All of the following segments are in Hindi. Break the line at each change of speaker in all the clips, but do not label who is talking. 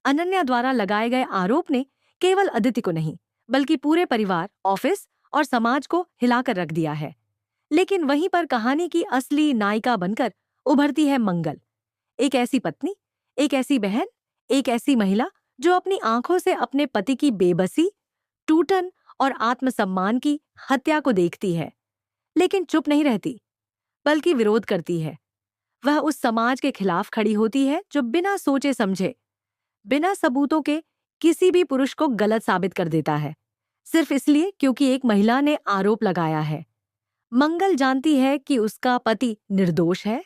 अनन्या द्वारा लगाए गए आरोप ने केवल अदिति को नहीं बल्कि पूरे परिवार, ऑफिस और समाज को हिलाकर रख दिया है। लेकिन वहीं पर कहानी की असली नायिका बनकर उभरती है मंगल। एक ऐसी पत्नी, एक ऐसी बहन, एक ऐसी महिला जो अपनी आंखों से अपने पति की बेबसी, टूटन और आत्मसम्मान की हत्या को देखती है, लेकिन चुप नहीं रहती, बल्कि विरोध करती है। वह उस समाज के खिलाफ खड़ी होती है जो बिना सोचे समझे, बिना सबूतों के किसी भी पुरुष को गलत साबित कर देता है, सिर्फ इसलिए क्योंकि एक महिला ने आरोप लगाया है। मंगल जानती है कि उसका पति निर्दोष है।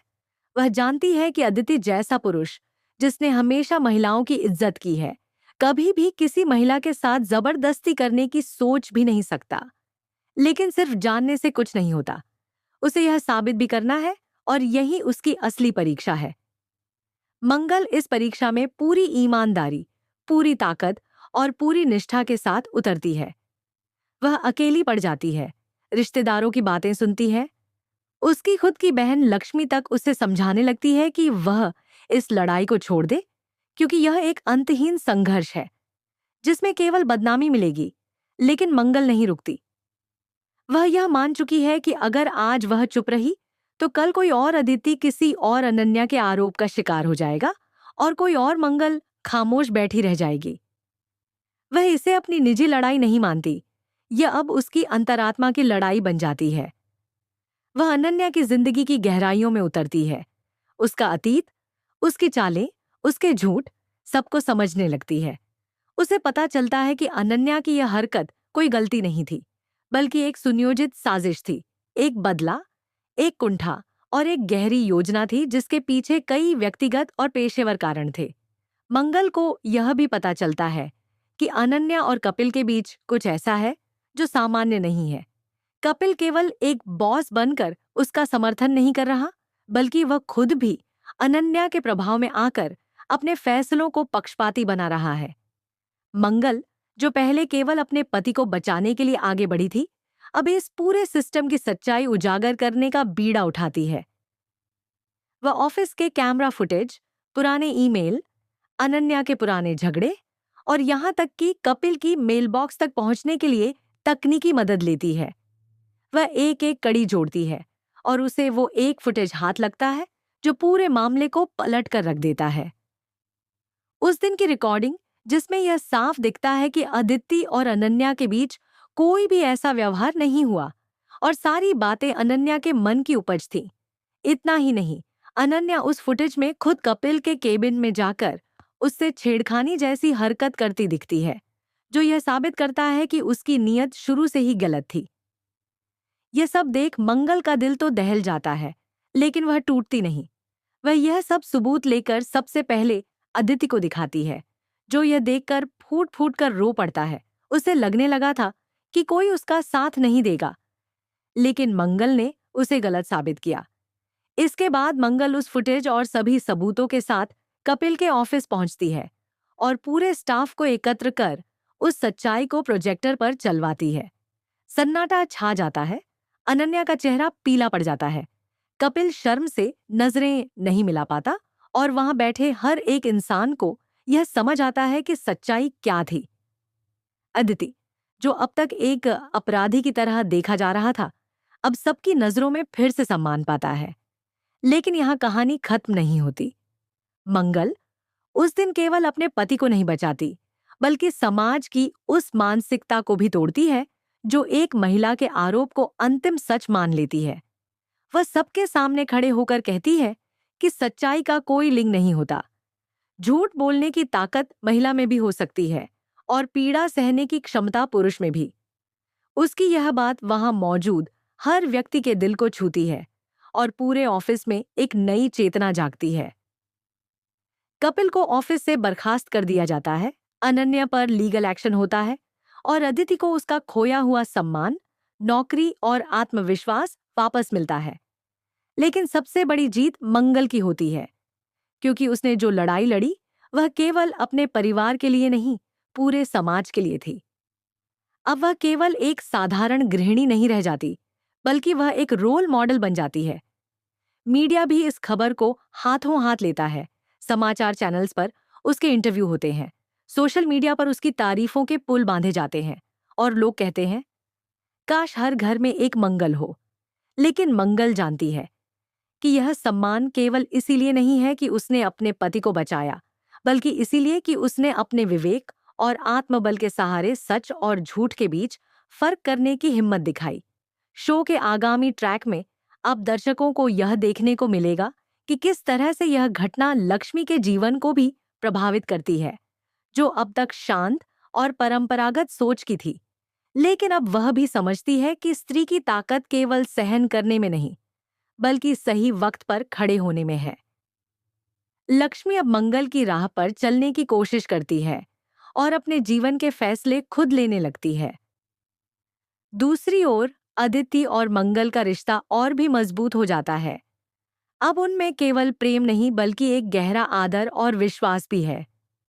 वह जानती है कि अदिति जैसा पुरुष, जिसने हमेशा महिलाओं की इज्जत की है, कभी भी किसी महिला के साथ जबरदस्ती करने की सोच भी नहीं सकता। लेकिन सिर्फ जानने से कुछ नहीं होता, उसे यह साबित भी करना है, और यही उसकी असली परीक्षा है। मंगल इस परीक्षा में पूरी ईमानदारी, पूरी ताकत और पूरी निष्ठा के साथ उतरती है। वह अकेली पड़ जाती है, रिश्तेदारों की बातें सुनती है। उसकी खुद की बहन लक्ष्मी तक उसे समझाने लगती है कि वह इस लड़ाई को छोड़ दे, क्योंकि यह एक अंतहीन संघर्ष है जिसमें केवल बदनामी मिलेगी। लेकिन मंगल नहीं रुकती। वह यह मान चुकी है कि अगर आज वह चुप रही तो कल कोई और अदिति किसी और अनन्या के आरोप का शिकार हो जाएगा और कोई और मंगल खामोश बैठी रह जाएगी। वह इसे अपनी निजी लड़ाई नहीं मानती, यह अब उसकी अंतरात्मा की लड़ाई बन जाती है। वह अनन्या की जिंदगी की गहराइयों में उतरती है, उसका अतीत, उसकी चालें, उसके झूठ सबको समझने लगती है। उसे पता चलता है कि अनन्या की यह हरकत कोई गलती नहीं थी, बल्कि एक सुनियोजित साजिश थी, एक बदला, एक कुंठा और एक गहरी योजना थी जिसके पीछे कई व्यक्तिगत और पेशेवर कारण थे। मंगल को यह भी पता चलता है कि अनन्या और कपिल के बीच कुछ ऐसा है जो सामान्य नहीं है। कपिल केवल एक बॉस बनकर उसका समर्थन नहीं कर रहा, बल्कि वह खुद भी अनन्या के प्रभाव में आकर अपने फैसलों को पक्षपाती बना रहा है। मंगल, जो पहले केवल अपने पति को बचाने के लिए आगे बढ़ी थी, अब इस पूरे सिस्टम की सच्चाई उजागर करने का बीड़ा उठाती है। वह ऑफिस के कैमरा फुटेज, पुराने ईमेल, अनन्या के पुराने झगड़े और यहाँ तक कि कपिल की मेलबॉक्स तक पहुंचने के लिए तकनीकी मदद लेती है। वह एक एक कड़ी जोड़ती है और उसे वो एक फुटेज हाथ लगता है जो पूरे मामले को पलट कर रख देता है। उस दिन की रिकॉर्डिंग, जिसमें यह साफ दिखता है कि अदिति और अनन्या के बीच कोई भी ऐसा व्यवहार नहीं हुआ और सारी बातें अनन्या के मन की उपज थी। इतना ही नहीं, अनन्या उस फुटेज में खुद कपिल के केबिन में जाकर उससे छेड़खानी जैसी हरकत करती दिखती है, जो यह साबित करता है कि उसकी नीयत शुरू से ही गलत थी। यह सब देख मंगल का दिल तो दहल जाता है, लेकिन वह टूटती नहीं। वह यह सब सबूत लेकर सबसे पहले अदिति को दिखाती है, जो यह देखकर फूट फूट कर रो पड़ता है। उसे लगने लगा था कि कोई उसका साथ नहीं देगा, लेकिन मंगल ने उसे गलत साबित किया। इसके बाद मंगल उस फुटेज और सभी सबूतों के साथ कपिल के ऑफिस पहुंचती है और पूरे स्टाफ को एकत्र कर उस सच्चाई को प्रोजेक्टर पर चलवाती है। सन्नाटा छा जाता है। अनन्या का चेहरा पीला पड़ जाता है। कपिल शर्म से नजरें नहीं मिला पाता और वहां बैठे हर एक इंसान को यह समझ आता है कि सच्चाई क्या थी। अदिति, जो अब तक एक अपराधी की तरह देखा जा रहा था, अब सबकी नजरों में फिर से सम्मान पाता है। लेकिन यहाँ कहानी खत्म नहीं होती। मंगल उस दिन केवल अपने पति को नहीं बचाती, बल्कि समाज की उस मानसिकता को भी तोड़ती है जो एक महिला के आरोप को अंतिम सच मान लेती है। वह सबके सामने खड़े होकर कहती है कि सच्चाई का कोई लिंग नहीं होता। झूठ बोलने की ताकत महिला में भी हो सकती है और पीड़ा सहने की क्षमता पुरुष में भी। उसकी यह बात वहां मौजूद हर व्यक्ति के दिल को छूती है और पूरे ऑफिस में एक नई चेतना जागती है। कपिल को ऑफिस से बर्खास्त कर दिया जाता है, अनन्या पर लीगल एक्शन होता है और अदिति को उसका खोया हुआ सम्मान, नौकरी और आत्मविश्वास वापस मिलता है। लेकिन सबसे बड़ी जीत मंगल की होती है, क्योंकि उसने जो लड़ाई लड़ी वह केवल अपने परिवार के लिए नहीं, पूरे समाज के लिए थी। अब वह केवल एक साधारण गृहिणी नहीं रह जाती, बल्कि वह एक रोल मॉडल बन जाती है। मीडिया भी इस खबर को हाथों हाथ लेता है। समाचार चैनल्स पर उसके इंटरव्यू होते हैं, सोशल मीडिया पर उसकी तारीफों के पुल बांधे जाते हैं और लोग कहते हैं, काश हर घर में एक मंगल हो। लेकिन मंगल जानती है कि यह सम्मान केवल इसीलिए नहीं है कि उसने अपने पति को बचाया, बल्कि इसीलिए कि उसने अपने विवेक और आत्मबल के सहारे सच और झूठ के बीच फर्क करने की हिम्मत दिखाई। शो के आगामी ट्रैक में अब दर्शकों को यह देखने को मिलेगा कि किस तरह से यह घटना लक्ष्मी के जीवन को भी प्रभावित करती है, जो अब तक शांत और परंपरागत सोच की थी। लेकिन अब वह भी समझती है कि स्त्री की ताकत केवल सहन करने में नहीं, बल्कि सही वक्त पर खड़े होने में है। लक्ष्मी अब मंगल की राह पर चलने की कोशिश करती है और अपने जीवन के फैसले खुद लेने लगती है। दूसरी ओर अदिति और मंगल का रिश्ता और भी मजबूत हो जाता है। अब उनमें केवल प्रेम नहीं बल्कि एक गहरा आदर और विश्वास भी है।